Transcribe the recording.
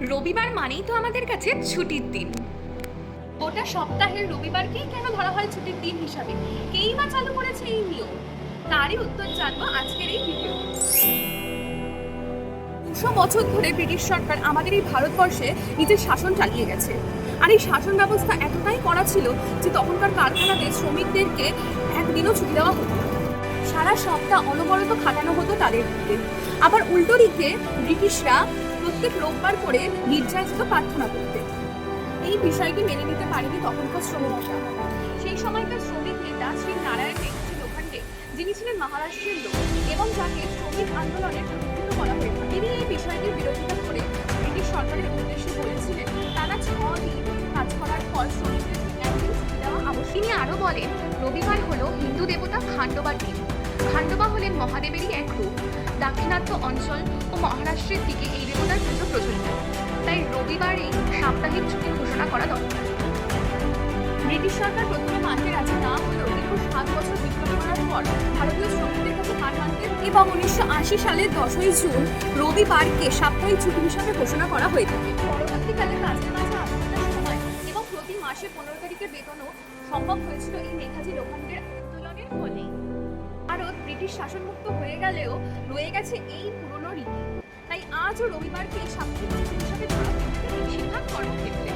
রবিবার মানেই তো আমাদের কাছে ছুটির দিন। গোটা সপ্তাহের রবিবারকেই কেন ধরা হয় ছুটির দিন হিসাবে? কেই বা চালু করেছে এই নিয়ম? তারই উত্তর জানবো আজকের এই ভিডিও। 200 বছর ধরে ব্রিটিশ সরকার আমাদের এই ভারতবর্ষে নিজের শাসন চালিয়ে গেছে। আর এই শাসন ব্যবস্থা এতটাই কড়া ছিল যে তখনকার কারখানাতে শ্রমিকদেরকে একদিনও ছুটি দেওয়া হতো না। সারা সপ্তাহ অনবরত খাটানো হতো তাদেরকে। আবার উল্টো দিকে ব্রিটিশরা প্রত্যেক রোববার করে গির্জায় যেত প্রার্থনা করতে। এই বিষয়টি মেনে নিতে পারেনি তখনকার শ্রমিকরা। সেই সময়কার শ্রমিক নেতা শ্রী নারায়ণ মেঘাজি লোখান্ডে, যিনি ছিলেন মহারাষ্ট্রের লোক এবং যাকে শ্রমিক আন্দোলনের প্রতিষ্ঠিত করা হয়ে থাকে, তিনি এই বিষয়টির বিরোধিতা করে ব্রিটিশ সরকারের উদ্দেশ্যে বলেছিলেন টানা 6 দিন কাজ করার পর শ্রমিকদের একদিন ছুটি দেওয়া আবশ্যক। তিনি আরও বলেন, রবিবার হলো হিন্দু দেবতা খান্ডবার দিন। খান্ডবা হলেন মহাদেবেরই এক রূপ। দাক্ষিণাত্য অঞ্চল ও মহারাষ্ট্রের দিকে এই দেবতার পুজো প্রচলিত, তাই রবিবারেই সাপ্তাহিক ছুটির ঘোষণা করা দরকার। ব্রিটিশ সরকার প্রথমে মানতে রাজি না হলেও দীর্ঘ 7 বছর বিক্ষোভ করার পর ভারতীয় শ্রমিকদের কাছে হার মানতে এবং 1980 সালের 10ই জুন রবিবারকে সাপ্তাহিক ছুটি হিসাবে ঘোষণা করা হয়ে থাকে। পরবর্তীকালে কাজের মাঝে আন্দোলনের সময় এবং প্রতি মাসে 15 তারিখের বেতনও সম্ভব হয়েছিল এই মেঘাজি লোখান্ডের আন্দোলনের ফলে। ভারত ব্রিটিশ শাসনমুক্ত হয়ে গেলেও রয়ে গেছে এই পুরনো রীতি। তাই আজও রবিবারকে সাপ্তাহিক ছুটি হিসাবে ধরা হয়ে থাকে বেশিরভাগ কর্মক্ষেত্রে।